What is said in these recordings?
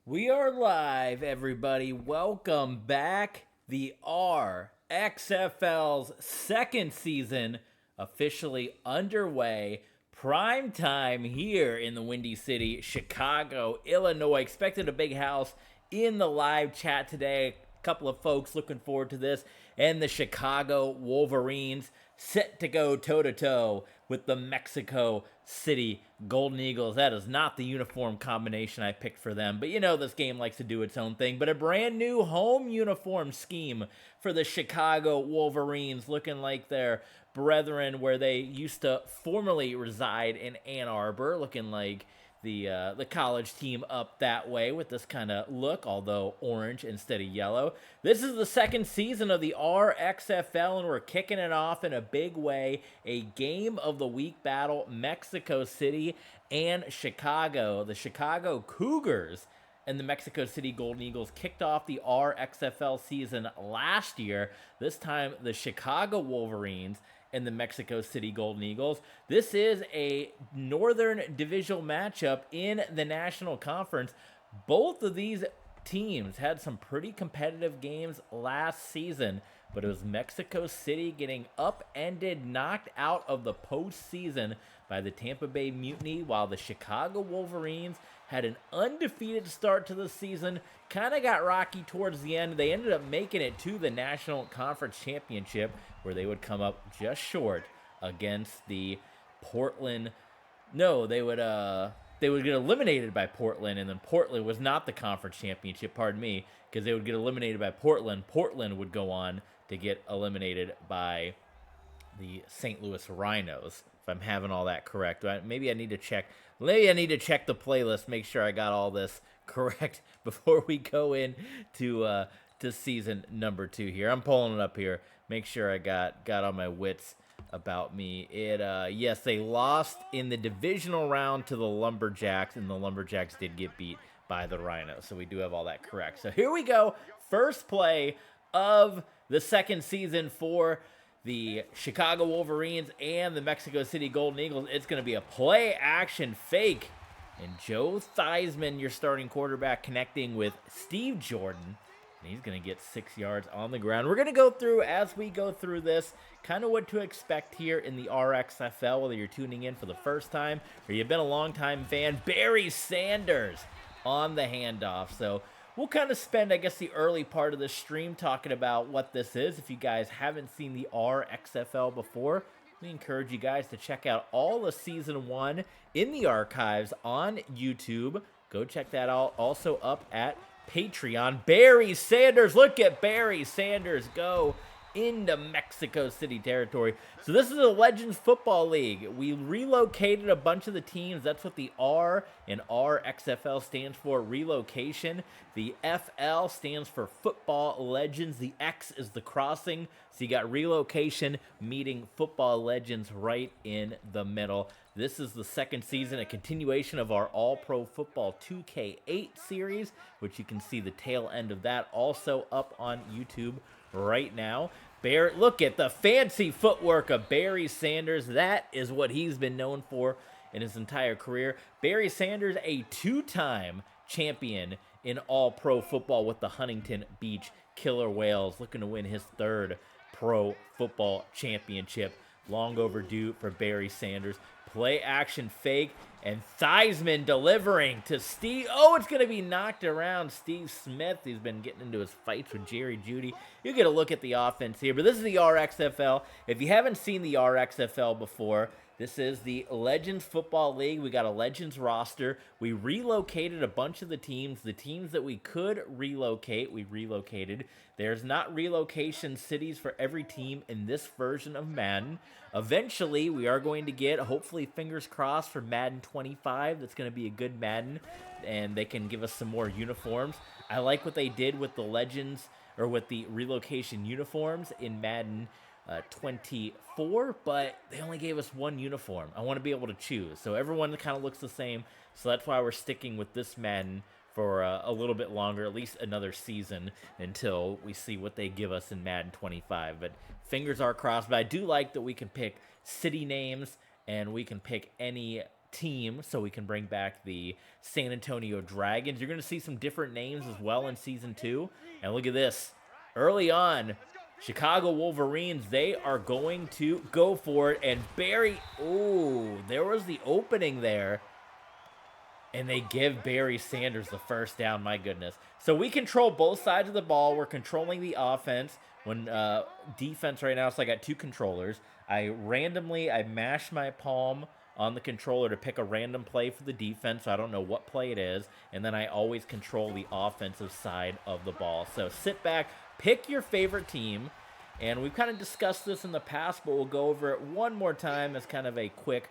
We are live, everybody. Welcome back. The RXFL's second season officially underway. Prime time here in the Windy City, Chicago, Illinois. Expected a big house in the live chat today. A couple of folks looking forward to this. And the Chicago Wolverines set to go toe-to-toe with the Mexico City Golden Eagles. That is not the uniform combination I picked for them, but you know this game likes to do its own thing. But a brand new home uniform scheme for the Chicago Wolverines, looking like their brethren where they used to formerly reside in Ann Arbor, looking like the college team up that way with this kind of look, although orange instead of yellow. This is the second season of the RXFL, and we're kicking it off in a big way. A game of the week battle, Mexico City and Chicago. The Chicago Cougars and the Mexico City Golden Eagles kicked off the RXFL season last year. This time, the Chicago Wolverines and the Mexico City Golden Eagles. This is a Northern Divisional matchup in the National Conference. Both of these teams had some pretty competitive games last season, but it was Mexico City getting upended, knocked out of the postseason by the Tampa Bay Mutiny, while the Chicago Wolverines had an undefeated start to the season, kind of got rocky towards the end. They ended up making it to the National Conference Championship, where they would come up just short against the Portland. No, they would get eliminated by Portland, and then Portland was not the conference championship, pardon me, because they would get eliminated by Portland. Portland would go on to get eliminated by the St. Louis Rhinos, if I'm having all that correct. Maybe I need to check the playlist, make sure I got all this correct before we go in to season number 2 here. I'm pulling it up here, make sure I got all my wits about me. Yes, they lost in the divisional round to the Lumberjacks, and the Lumberjacks did get beat by the Rhinos, so we do have all that correct. So here we go, first play of the second season for the Chicago Wolverines and the Mexico City Golden Eagles. It's going to be a play-action fake, and Joe Theismann, your starting quarterback, connecting with Steve Jordan, and he's going to get 6 yards on the ground. We're going to go through, as we go through this, kind of what to expect here in the RXFL, whether you're tuning in for the first time or you've been a long-time fan. Barry Sanders on the handoff. So we'll kind of spend, I guess, the early part of the stream talking about what this is. If you guys haven't seen the RXFL before, we encourage you guys to check out all of Season 1 in the archives on YouTube. Go check that out. Also up at Patreon. Barry Sanders, look at Barry Sanders go into Mexico City territory. So this is a Legends Football League. We relocated a bunch of the teams. That's what the R in RXFL stands for, relocation. The FL stands for Football Legends. The X is the crossing. So you got relocation meeting Football Legends right in the middle. This is the second season, a continuation of our All-Pro Football 2K8 series, which you can see the tail end of that also up on YouTube right now. Look at the fancy footwork of Barry Sanders. That is what he's been known for in his entire career. Barry Sanders, a 2-time champion in All-Pro Football with the Huntington Beach Killer Whales, looking to win his 3rd Pro Football Championship. Long overdue for Barry Sanders. Play action fake, and Theismann delivering to Steve. Oh, it's going to be knocked around. Steve Smith, he's been getting into his fights with Jerry Jeudy. You get a look at the offense here, but this is the RXFL. If you haven't seen the RXFL before, this is the Legends Football League. We got a Legends roster. We relocated a bunch of the teams that we could relocate, we relocated. There's not relocation cities for every team in this version of Madden. Eventually, we are going to get, hopefully, fingers crossed, for Madden 25. That's going to be a good Madden, and they can give us some more uniforms. I like what they did with the Legends, or with the relocation uniforms in Madden 24, but they only gave us one uniform. I want to be able to choose. So everyone kind of looks the same, so that's why we're sticking with this Madden for a little bit longer, at least another season, until we see what they give us in Madden 25. But fingers are crossed. But I do like that we can pick city names, and we can pick any team so we can bring back the San Antonio Dragons. You're going to see some different names as well in Season 2. And look at this. Early on, Chicago Wolverines, they are going to go for it. And Barry, ooh, there was the opening there. And they give Barry Sanders the first down, my goodness. So we control both sides of the ball. We're controlling the offense. When defense right now, so I got 2 controllers. I mash my palm on the controller to pick a random play for the defense, so I don't know what play it is. And then I always control the offensive side of the ball. So sit back, pick your favorite team. And we've kind of discussed this in the past, but we'll go over it one more time as kind of a quick,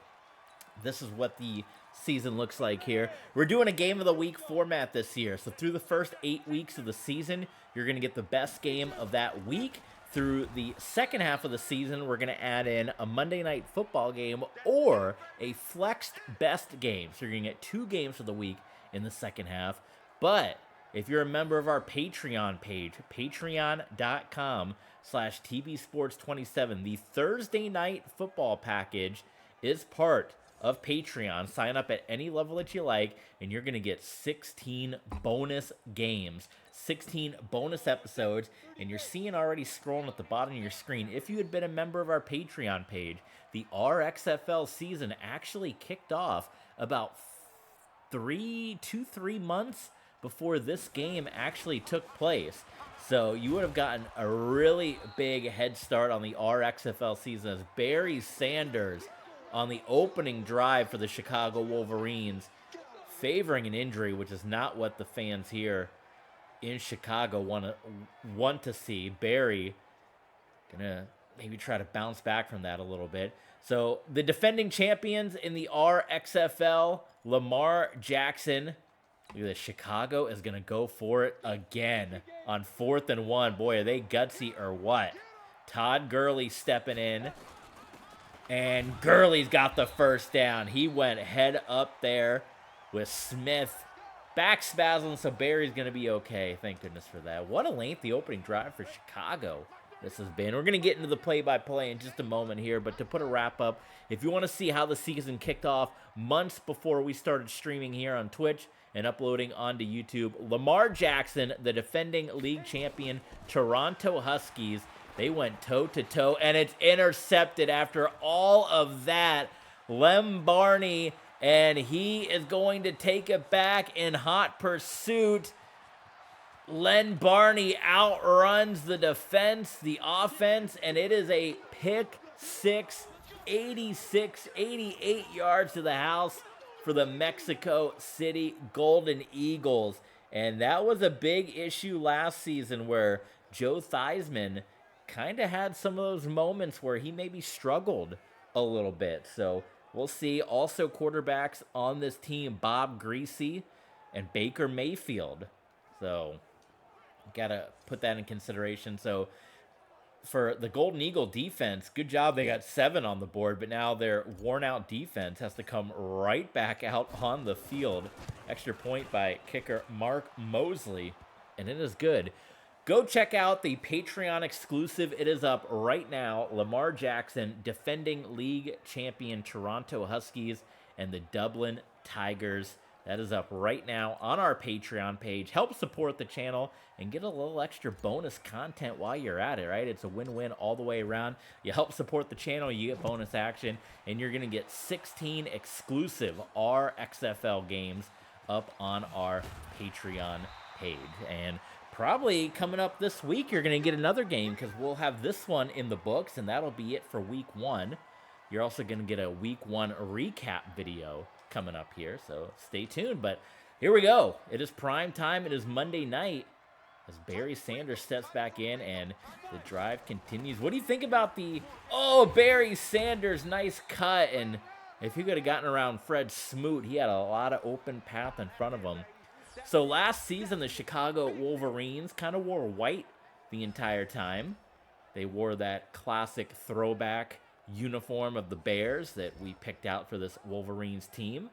this is what the season looks like here. We're doing a game of the week format this year. So through the first 8 weeks of the season, you're going to get the best game of that week. Through the second half of the season, we're going to add in a Monday Night Football game or a flexed best game. So you're going to get 2 games of the week in the second half. But if you're a member of our Patreon page, patreon.com/tvsports27, the Thursday Night Football package is part of Patreon. Sign up at any level that you like, and you're going to get 16 bonus games, 16 bonus episodes, and you're seeing already scrolling at the bottom of your screen. If you had been a member of our Patreon page, the RXFL season actually kicked off about 3 months before this game actually took place. So you would have gotten a really big head start on the RXFL season as Barry Sanders on the opening drive for the Chicago Wolverines, favoring an injury, which is not what the fans here in Chicago want to see. Barry gonna maybe try to bounce back from that a little bit. So the defending champions in the RXFL, Lamar Jackson. Look at this. Chicago is gonna go for it again on 4th and 1. Boy, are they gutsy or what? Todd Gurley stepping in. And Gurley's got the first down. He went head up there with Smith. Back spasm, so Barry's going to be okay. Thank goodness for that. What a lengthy opening drive for Chicago this has been. We're going to get into the play-by-play in just a moment here, but to put a wrap up, if you want to see how the season kicked off months before we started streaming here on Twitch and uploading onto YouTube, Lamar Jackson, the defending league champion Toronto Huskies, they went toe-to-toe, and it's intercepted after all of that. Lem Barney, and he is going to take it back in hot pursuit. Len Barney outruns the defense, the offense, and it is a pick six, 88 yards to the house for the Mexico City Golden Eagles. And that was a big issue last season where Joe Theismann kind of had some of those moments where he maybe struggled a little bit. So we'll see. Also quarterbacks on this team, Bob Greasy and Baker Mayfield. So got to put that in consideration. So for the Golden Eagle defense, good job. They got 7 on the board, but now their worn-out defense has to come right back out on the field. Extra point by kicker Mark Mosley, and it is good. Go check out the Patreon exclusive. It is up right now. Lamar Jackson, defending league champion Toronto Huskies and the Dublin Tigers. That is up right now on our Patreon page. Help support the channel and get a little extra bonus content while you're at it, right? It's a win-win all the way around. You help support the channel, you get bonus action, and you're going to get 16 exclusive RXFL games up on our Patreon page. And probably coming up this week, you're going to get another game because we'll have this one in the books, and that'll be it for week 1. You're also going to get a week 1 recap video coming up here, so stay tuned. But here we go. It is prime time. It is Monday night as Barry Sanders steps back in and the drive continues. What do you think about the, Barry Sanders, nice cut. And if he could have gotten around Fred Smoot, he had a lot of open path in front of him. So last season, the Chicago Wolverines kind of wore white the entire time. They wore that classic throwback uniform of the Bears that we picked out for this Wolverines team.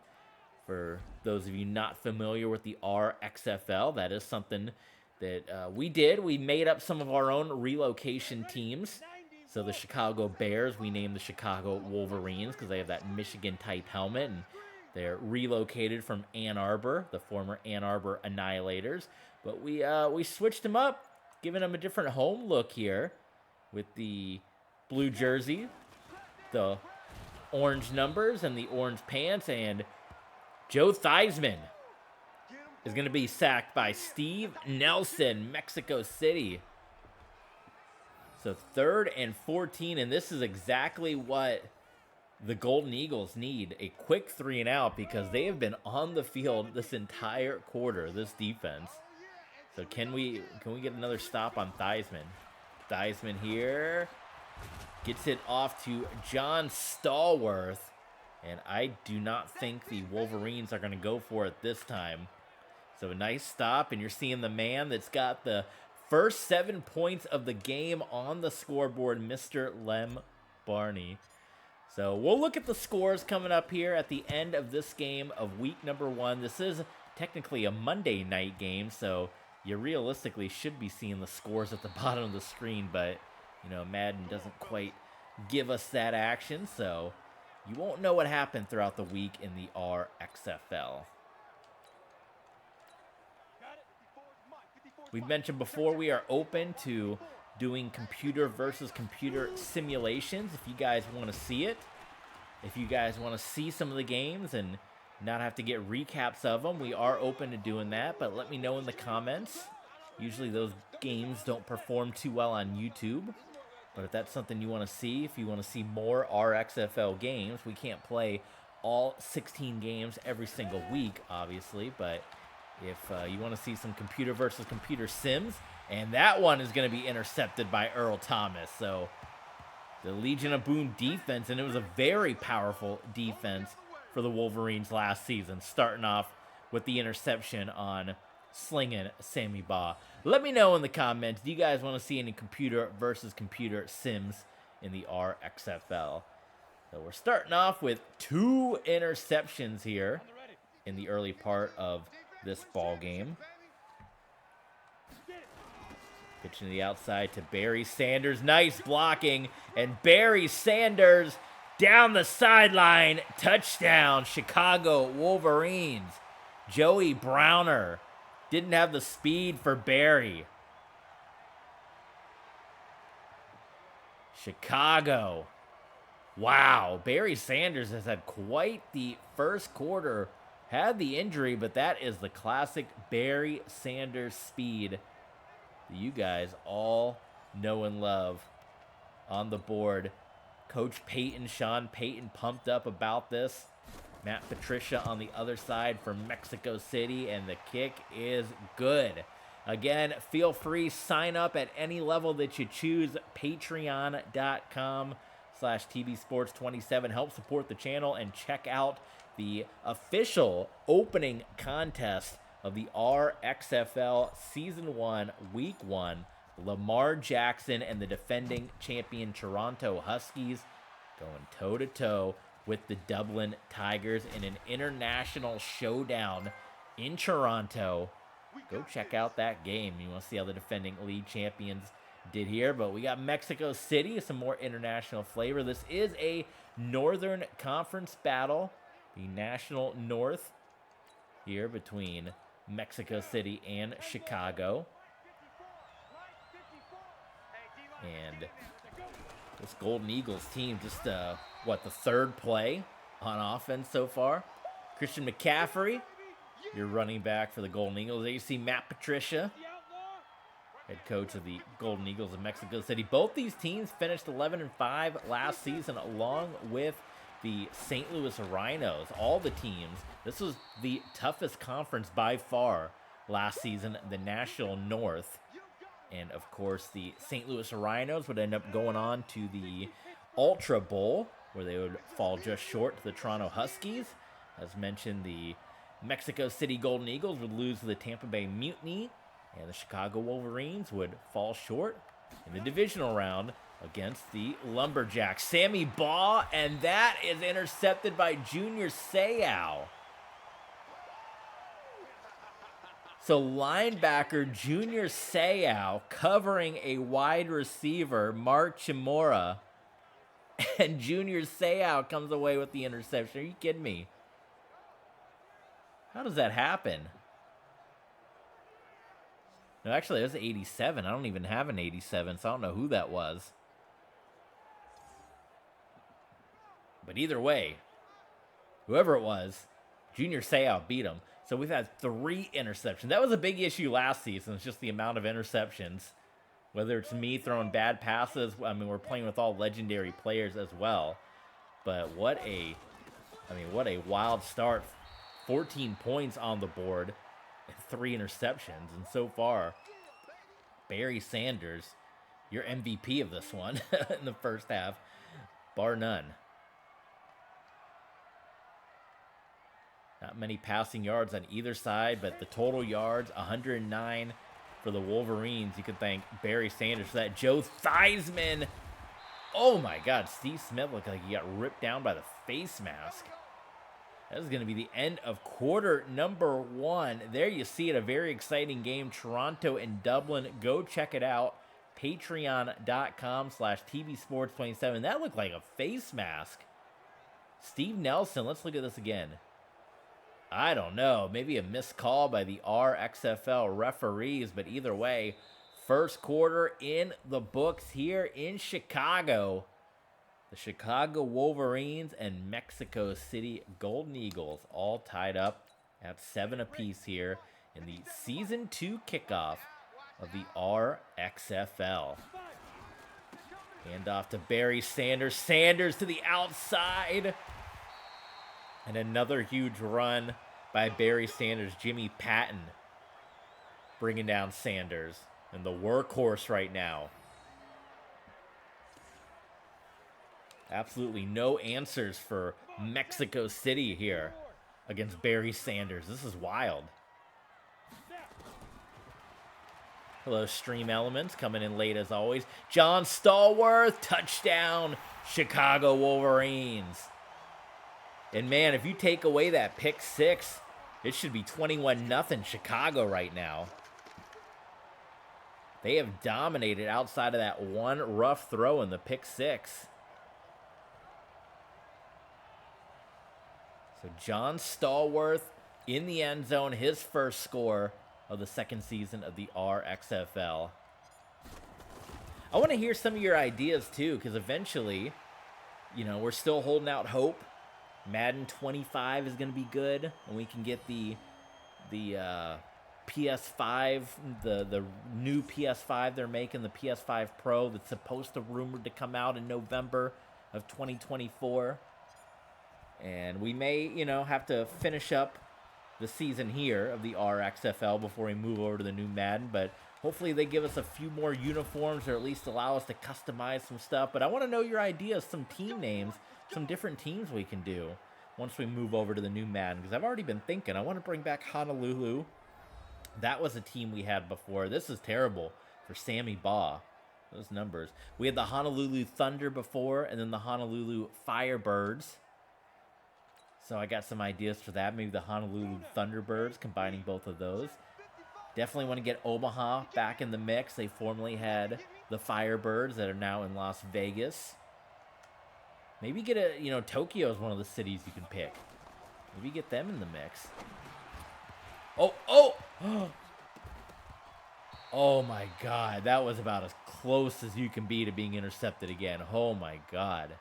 For those of you not familiar with the RXFL, that is something that we did. We made up some of our own relocation teams. So the Chicago Bears, we named the Chicago Wolverines because they have that Michigan-type helmet. And They're relocated from Ann Arbor, the former Ann Arbor Annihilators. But we switched them up, giving them a different home look here with the blue jersey, the orange numbers, and the orange pants. And Joe Theismann is going to be sacked by Steve Nelson, Mexico City. So 3rd and 14, and this is exactly what the Golden Eagles need, a quick 3 and out, because they have been on the field this entire quarter, this defense. So can we get another stop on Theismann? Theismann here gets it off to John Stallworth, and I do not think the Wolverines are going to go for it this time. So a nice stop, and you're seeing the man that's got the first 7 points of the game on the scoreboard, Mr. Lem Barney. So we'll look at the scores coming up here at the end of this game of week number 1. This is technically a Monday night game, so you realistically should be seeing the scores at the bottom of the screen, but, you know, Madden doesn't quite give us that action, so you won't know what happened throughout the week in the RXFL. We've mentioned before we are open to doing computer versus computer simulations if you guys want to see it. If you guys want to see some of the games and not have to get recaps of them, we are open to doing that, but let me know in the comments. Usually those games don't perform too well on YouTube, but if that's something you want to see, if you want to see more RXFL games, we can't play all 16 games every single week, obviously, but if you want to see some computer versus computer sims, and that one is going to be intercepted by Earl Thomas. So the Legion of Boom defense, and it was a very powerful defense for the Wolverines last season, starting off with the interception on slinging Sammy Baugh. Let me know in the comments, do you guys want to see any computer versus computer sims in the RXFL? So we're starting off with 2 interceptions here in the early part of this ball game. Pitching to the outside to Barry Sanders. Nice blocking. And Barry Sanders down the sideline. Touchdown, Chicago Wolverines. Joey Browner didn't have the speed for Barry. Chicago. Wow, Barry Sanders has had quite the first quarter. Had the injury, but that is the classic Barry Sanders speed that you guys all know and love. On the board, Coach Payton, Sean Payton, pumped up about this. Matt Patricia on the other side for Mexico City, and the kick is good. Again, feel free, sign up at any level that you choose. Patreon.com/TBSports27. Help support the channel and check out the official opening contest of the RXFL Season 1, Week 1. Lamar Jackson and the defending champion Toronto Huskies going toe-to-toe with the Dublin Tigers in an international showdown in Toronto. Go check out that game. You want to see how the defending league champions did here, but we got Mexico City, some more international flavor. This is a Northern Conference battle. The National North here between Mexico City and Chicago. And this Golden Eagles team just, the 3rd play on offense so far. Christian McCaffrey, your running back for the Golden Eagles. There you see Matt Patricia, head coach of the Golden Eagles of Mexico City. Both these teams finished 11-5 last season, along with the St. Louis Rhinos. All the teams, this was the toughest conference by far last season, the National North. And of course, the St. Louis Rhinos would end up going on to the Ultra Bowl, where they would fall just short to the Toronto Huskies. As mentioned, the Mexico City Golden Eagles would lose to the Tampa Bay Mutiny, and the Chicago Wolverines would fall short in the divisional round against the Lumberjacks. Sammy Baugh, and that is intercepted by Junior Seau. So linebacker Junior Seau covering a wide receiver, Mark Chimura, and Junior Seau comes away with the interception. Are you kidding me? How does that happen? No, actually, it was 87. I don't even have an 87, so I don't know who that was. But either way, whoever it was, Junior Seau beat him. So we've had 3 interceptions. That was a big issue last season. It's just the amount of interceptions. Whether it's me throwing bad passes. I mean, we're playing with all legendary players as well. But what a wild start. 14 points on the board and 3 interceptions. And so far, Barry Sanders, your MVP of this one in the first half, bar none. Not many passing yards on either side, but the total yards, 109 for the Wolverines. You can thank Barry Sanders for that. Joe Theismann. Oh my God, Steve Smith looked like he got ripped down by the face mask. That is going to be the end of quarter number 1. There you see it, a very exciting game. Toronto and Dublin. Go check it out. Patreon.com/TVSports27. That looked like a face mask. Steve Nelson, let's look at this again. I don't know, maybe a missed call by the RXFL referees, but either way, first quarter in the books here in Chicago. The Chicago Wolverines and Mexico City Golden Eagles all tied up at 7 apiece here in the Season 2 kickoff of the RXFL. Hand off to Barry Sanders. Sanders to the outside. And another huge run by Barry Sanders. Jimmy Patton bringing down Sanders. And the workhorse right now. Absolutely no answers for Mexico City here against Barry Sanders. This is wild. Hello, Stream Elements, coming in late as always. John Stallworth, touchdown, Chicago Wolverines. And man, if you take away that pick 6, it should be 21-0 Chicago right now. They have dominated outside of that one rough throw in the pick 6. So John Stallworth in the end zone, his first score of the second season of the RXFL. I want to hear some of your ideas too, because eventually, you know, we're still holding out hope. Madden 25 is going to be good, and we can get the PS5, the new PS5 they're making, the PS5 Pro that's supposed to rumored to come out in November of 2024. And we may, you know, have to finish up the season here of the RXFL before we move over to the new Madden. But hopefully they give us a few more uniforms, or at least allow us to customize some stuff. But I want to know your ideas, some team names, some different teams we can do once we move over to the new Madden. Because I've already been thinking, I want to bring back Honolulu. That was a team we had before. This is terrible for Sammy Baugh. Those numbers. We had the Honolulu Thunder before, and then the Honolulu Firebirds. So I got some ideas for that. Maybe the Honolulu Thunderbirds, combining both of those. Definitely want to get Omaha back in the mix. They formerly had the Firebirds that are now in Las Vegas. Maybe get a, you know, Tokyo is one of the cities you can pick. Maybe get them in the mix. Oh! Oh my God. That was about as close as you can be to being intercepted again. Oh my God.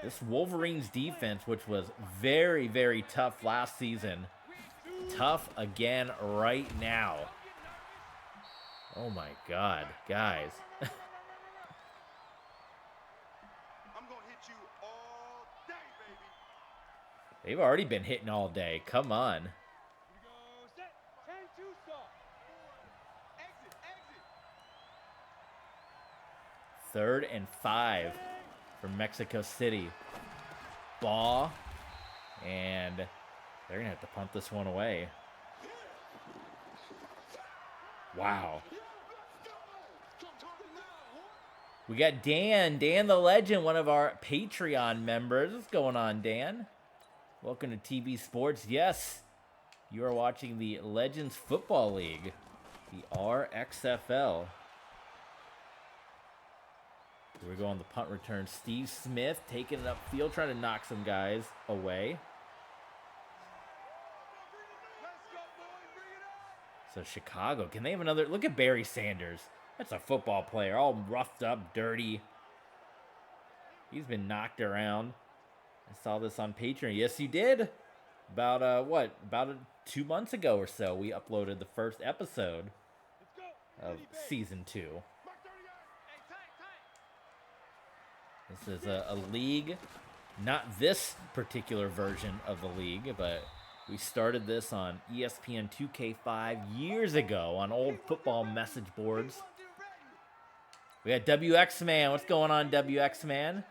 This Wolverines defense, which was very, very tough last season, tough again right now. Oh my God, guys. I'm gonna hit you all day, baby. They've already been hitting all day. Come on. Here we go, set, 10-2 start. Exit. 3rd and 5 for Mexico City. Ball. And they're going to have to punt this one away. Wow. We got Dan the Legend, one of our Patreon members. What's going on, Dan? Welcome to TV Sports. Yes, you are watching the Legends Football League, the RXFL. Here we go on the punt return. Steve Smith taking it upfield, trying to knock some guys away. So Chicago, can they have another? Look at Barry Sanders. That's a football player, all roughed up, dirty. He's been knocked around. I saw this on Patreon. Yes, you did. About, About 2 months ago or so, we uploaded the first episode of Season 2. This is a league, not this particular version of the league, but we started this on ESPN 2K5 years ago on old football message boards. We got WX Man. What's going on, WX Man?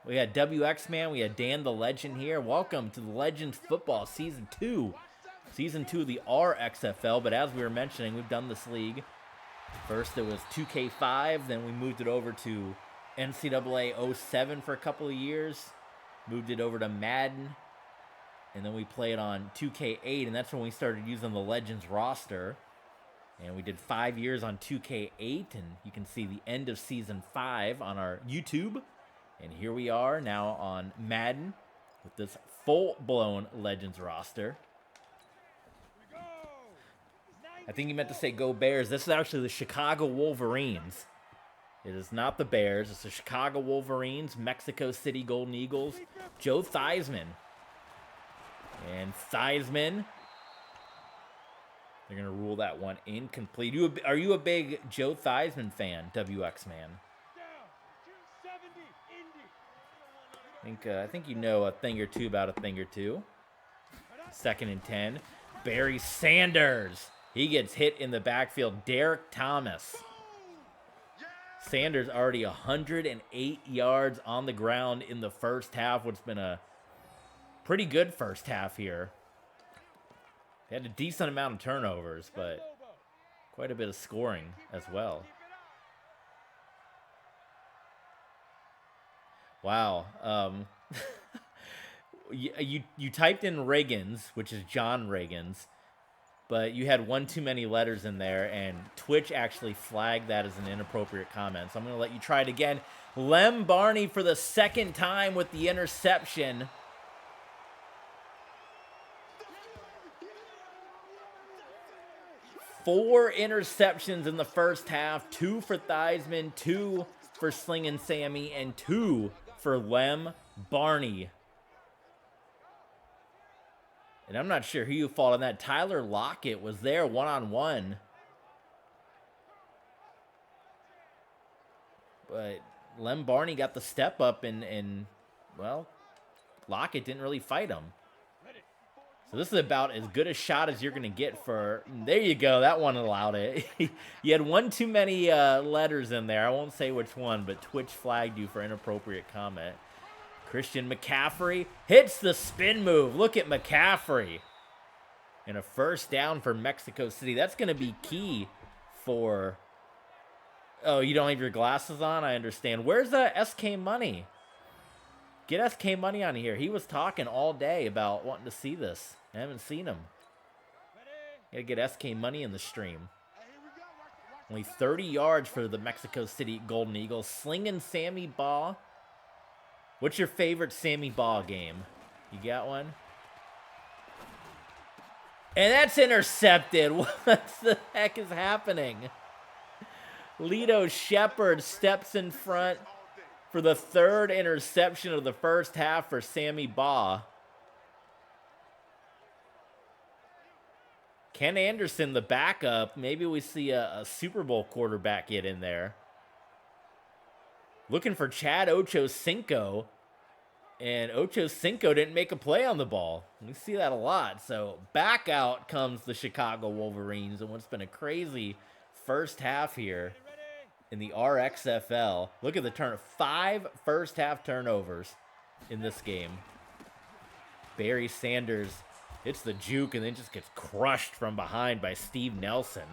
We had WX Man. We had Dan the Legend here. Welcome to the Legends Football Season 2. Season 2 of the RXFL. But as we were mentioning, we've done this league. First it was 2K5. Then we moved it over to NCAA 07 for a couple of years. Moved it over to Madden. And then we played on 2K8. And that's when we started using the Legends roster. And we did 5 years on 2K8. And you can see the end of Season 5 on our YouTube. And here we are now on Madden with this full-blown Legends roster. I think you meant to say Go Bears. This is actually the Chicago Wolverines. It is not the Bears. It's the Chicago Wolverines, Mexico City Golden Eagles, Joe Theismann. And Theismann, they're going to rule that one incomplete. Are you a big Joe Theismann fan, WX Man? I think you know a thing or two about a thing or two. 2nd and 10. Barry Sanders. He gets hit in the backfield. Derek Thomas. Sanders already 108 yards on the ground in the first half, which has been a pretty good first half here. They had a decent amount of turnovers, but quite a bit of scoring as well. Wow. You typed in Reagans, which is John Reagans, but you had one too many letters in there, and Twitch actually flagged that as an inappropriate comment. So I'm going to let you try it again. Lem Barney for the 2nd time with the interception. Four interceptions in the first half. 2 for Theismann, 2 for Slingin' Sammy, and 2 for Lem Barney. And I'm not sure who you fault on that. Tyler Lockett was there one-on-one. But Lem Barney got the step up and well, Lockett didn't really fight him. So this is about as good a shot as you're going to get for... There you go. That one allowed it. You had one too many letters in there. I won't say which one, but Twitch flagged you for inappropriate comment. Christian McCaffrey hits the spin move. Look at McCaffrey. And a first down for Mexico City. That's going to be key for... Oh, you don't have your glasses on? I understand. Where's SK Money? Get SK Money on here. He was talking all day about wanting to see this. I haven't seen him. Gotta get SK Money in the stream. Only 30 yards for the Mexico City Golden Eagles. Slingin' Sammy Baugh. What's your favorite Sammy Baugh game? You got one? And that's intercepted. What the heck is happening? Lito Shepard steps in front for the 3rd interception of the first half for Sammy Baugh. Ken Anderson, the backup. Maybe we see a Super Bowl quarterback get in there. Looking for Chad Ochocinco. And Ochocinco didn't make a play on the ball. We see that a lot. So back out comes the Chicago Wolverines in what's been a crazy first half here in the RXFL. Look at the 5 first half turnovers in this game. Barry Sanders hits the juke and then just gets crushed from behind by Steve Nelson.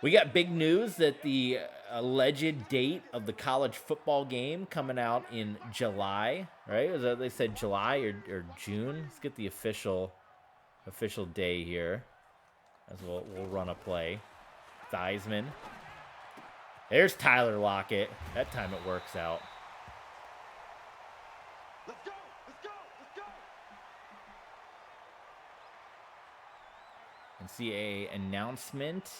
We got big news that the alleged date of the college football game coming out in July, right? Is that they said July or June? Let's get the official day here as we'll run a play. Theismann. There's Tyler Lockett. That time it works out. Let's go! Let's go! Let's go! NCAA announcement.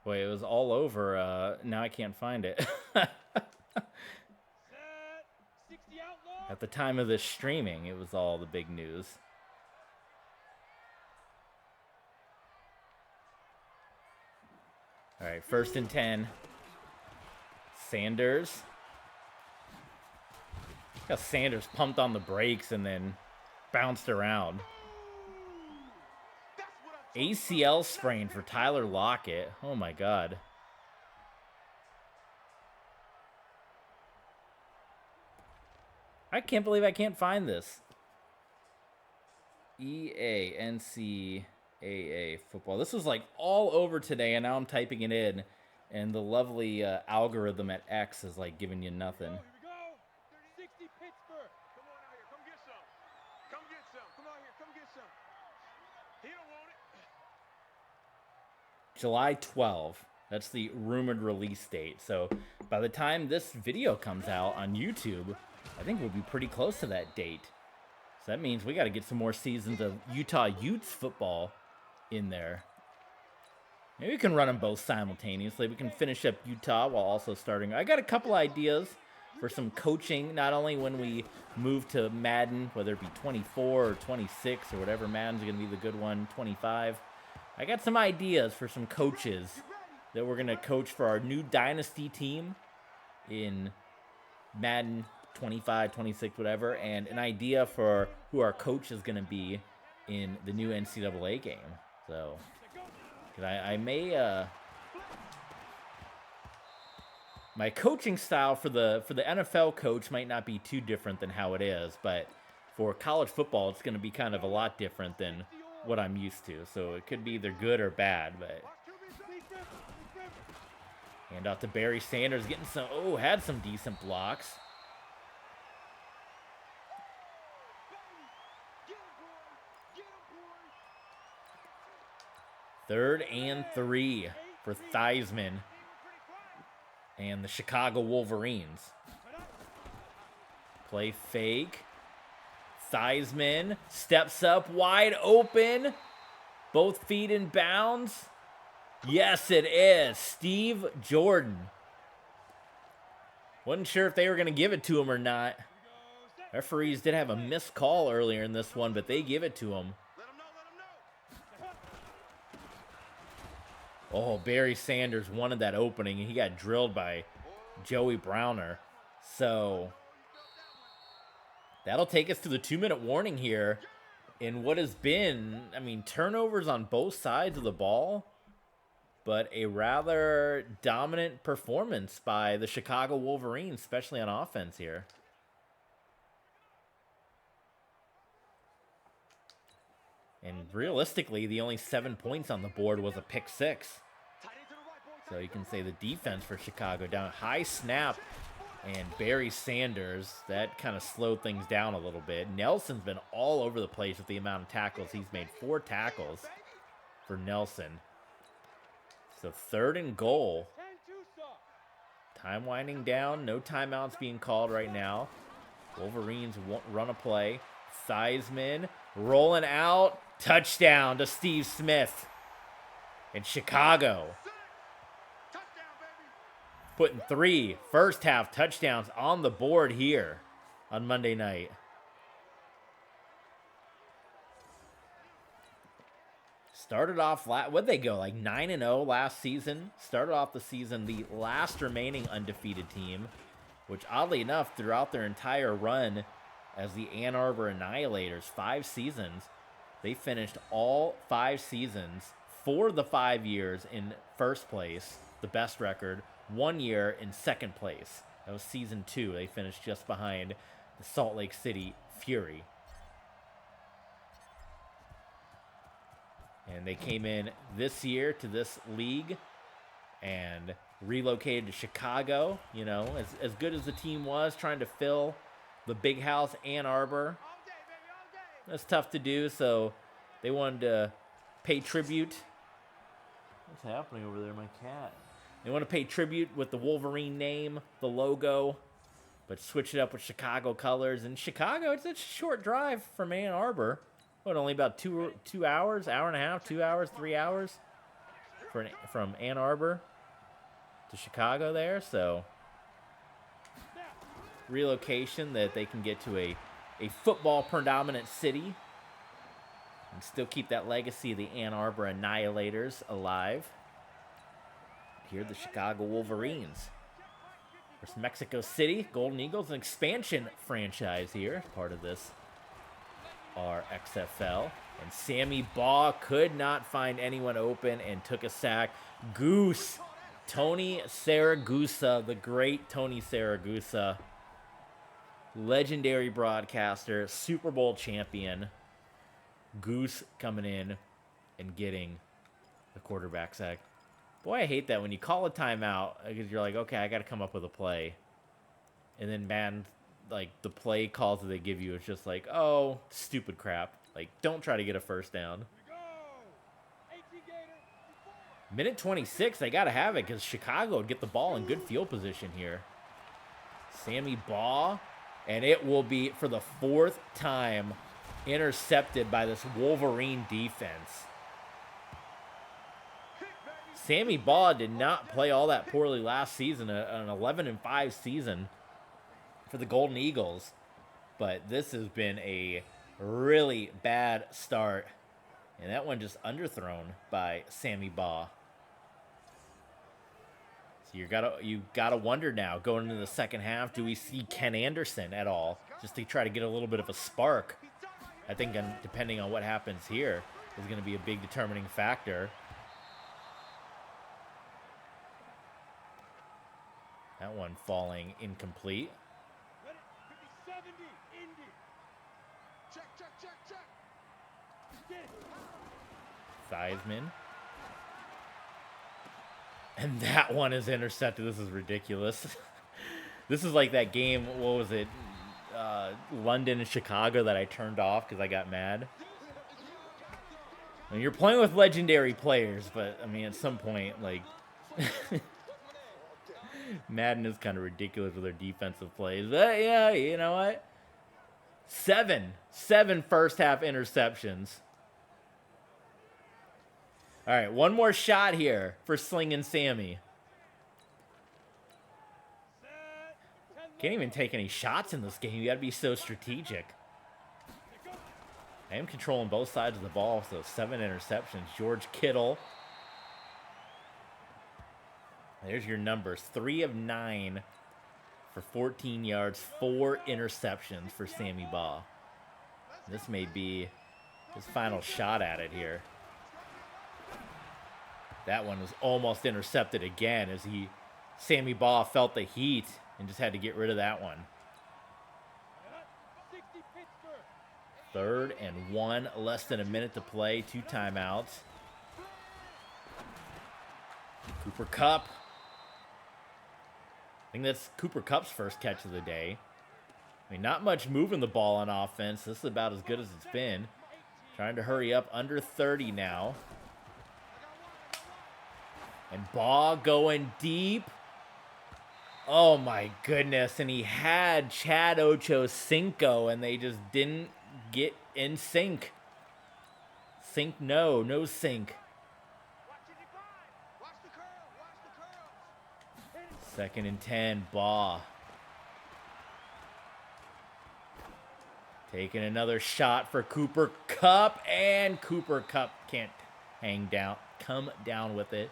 Boy, it was all over. Now I can't find it. At the time of this streaming, it was all the big news. All right, 1st and 10. Sanders. Got Sanders pumped on the brakes and then bounced around. ACL sprain for Tyler Lockett. Oh my God. I can't believe I can't find this. EA NCAA football. This was like all over today, and now I'm typing it in, and the lovely algorithm at X is like giving you nothing. Here we go. 60 Pittsburgh. Come on out here. Come get some. Come get some. Come out here. Come get some. He don't want it. July 12. That's the rumored release date. So by the time this video comes out on YouTube, I think we'll be pretty close to that date. So that means we got to get some more seasons of Utah Utes football in there. Maybe we can run them both simultaneously. We can finish up Utah while also starting. I got a couple ideas for some coaching, not only when we move to Madden, whether it be 24 or 26 or whatever Madden's going to be the good one, 25. I got some ideas for some coaches that we're going to coach for our new Dynasty team in Madden 25, 26, whatever, and an idea for who our coach is going to be in the new NCAA game. So, I may, my coaching style for the NFL coach might not be too different than how it is, but for college football, it's going to be kind of a lot different than what I'm used to. So it could be either good or bad, but hand out to Barry Sanders, getting some, had some decent blocks. Third and 3 for Theismann and the Chicago Wolverines. Play fake. Theismann steps up wide open. Both feet in bounds. Yes, it is. Steve Jordan. Wasn't sure if they were going to give it to him or not. Referees did have a missed call earlier in this one, but they give it to him. Oh, Barry Sanders wanted that opening, and he got drilled by Joey Browner. So that'll take us to the 2-minute warning here in what has been, turnovers on both sides of the ball, but a rather dominant performance by the Chicago Wolverines, especially on offense here. And realistically, the only 7 points on the board was a pick 6. So you can say the defense for Chicago down. High snap, and Barry Sanders, that kind of slowed things down a little bit. Nelson's been all over the place with the amount of tackles. He's made 4 tackles for Nelson. So 3rd and goal. Time winding down. No timeouts being called right now. Wolverines won't run a play. Theismann rolling out. Touchdown to Steve Smith in Chicago. Putting 3 first-half touchdowns on the board here on Monday night. Started off, what'd they go, like 9-0 last season? Started off the season the last remaining undefeated team, which oddly enough, throughout their entire run as the Ann Arbor Annihilators, 5 seasons, they finished all 5 seasons for the 5 years in first place, the best record, 1 year in second place. That was season 2. They finished just behind the Salt Lake City Fury. And they came in this year to this league and relocated to Chicago. You know, as good as the team was, trying to fill the big house, Ann Arbor. That's tough to do, so they wanted to pay tribute What's happening over there, my cat? They want to pay tribute with the Wolverine name, the logo, but switch it up with Chicago colors. And Chicago, it's a short drive from Ann Arbor. What, only about 2 hours, hour and a half, 2 hours, 3 hours from Ann Arbor to Chicago there. So relocation that they can get to a football predominant city and still keep that legacy of the Ann Arbor Annihilators alive. Here, the Chicago Wolverines versus Mexico City Golden Eagles, an expansion franchise here, part of this RXFL. And Sammy Baugh could not find anyone open and took a sack. Goose, Tony Saragusa, the great Tony Saragusa, legendary broadcaster, Super Bowl champion. Goose coming in and getting the quarterback sack. Boy, I hate that when you call a timeout because you're like, okay, I got to come up with a play. And then, man, like the play calls that they give you is just like, oh, stupid crap. Like, don't try to get a first down. Minute 26, they got to have it because Chicago would get the ball in good field position here. Sammy Baugh, and it will be, for the 4th time, intercepted by this Wolverine defense. Sammy Baugh did not play all that poorly last season, an 11-5 season for the Golden Eagles. But this has been a really bad start. And that one just underthrown by Sammy Baugh. So you gotta wonder now, going into the second half, do we see Ken Anderson at all? Just to try to get a little bit of a spark. I think depending on what happens here is going to be a big determining factor. That one falling incomplete. Theismann. And that one is intercepted. This is ridiculous. This is like that game, what was it? London and Chicago that I turned off because I got mad. I mean, you're playing with legendary players, but I mean, at some point, like, Madden is kind of ridiculous with their defensive plays. But yeah, you know what? Seven first half interceptions. All right, one more shot here for Slingin' Sammy. Can't even take any shots in this game. You got to be so strategic. I am controlling both sides of the ball, so 7 interceptions. George Kittle. There's your numbers. 3 of 9 for 14 yards, 4 interceptions for Sammy Baugh. This may be his final shot at it here. That one was almost intercepted again as Sammy Baugh felt the heat and just had to get rid of that one. 3rd and 1, less than a minute to play, 2 timeouts. Cooper Kupp. I think that's Cooper Kupp's first catch of the day. I mean, not much moving the ball on offense. This is about as good as it's been. Trying to hurry up, under 30 now. And Baugh going deep. Oh my goodness. And he had Chad Ochocinco, and they just didn't get in sync. Sync, no sync. 2nd and 10, Baugh. Taking another shot for Cooper Kupp, and Cooper Kupp can't come down with it.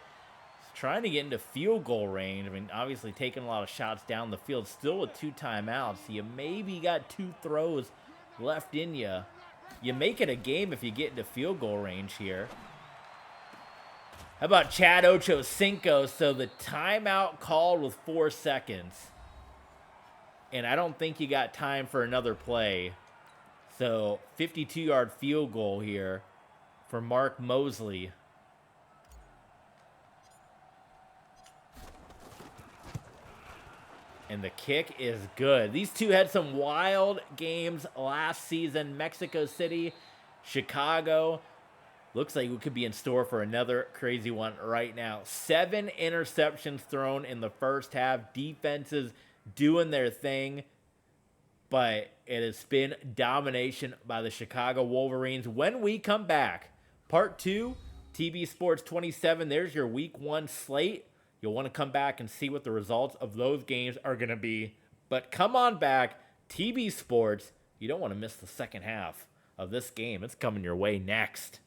Trying to get into field goal range. I mean, obviously taking a lot of shots down the field. Still with 2 timeouts. You maybe got 2 throws left in you. You make it a game if you get into field goal range here. How about Chad Ochocinco? So the timeout called with 4 seconds. And I don't think you got time for another play. So 52-yard field goal here for Mark Mosley. And the kick is good. These two had some wild games last season. Mexico City, Chicago. Looks like we could be in store for another crazy one right now. 7 interceptions thrown in the first half. Defenses doing their thing, but it has been domination by the Chicago Wolverines. When we come back, part 2, TB Sports 27, there's your week 1 slate. You'll want to come back and see what the results of those games are going to be. But come on back, TB Sports. You don't want to miss the second half of this game. It's coming your way next.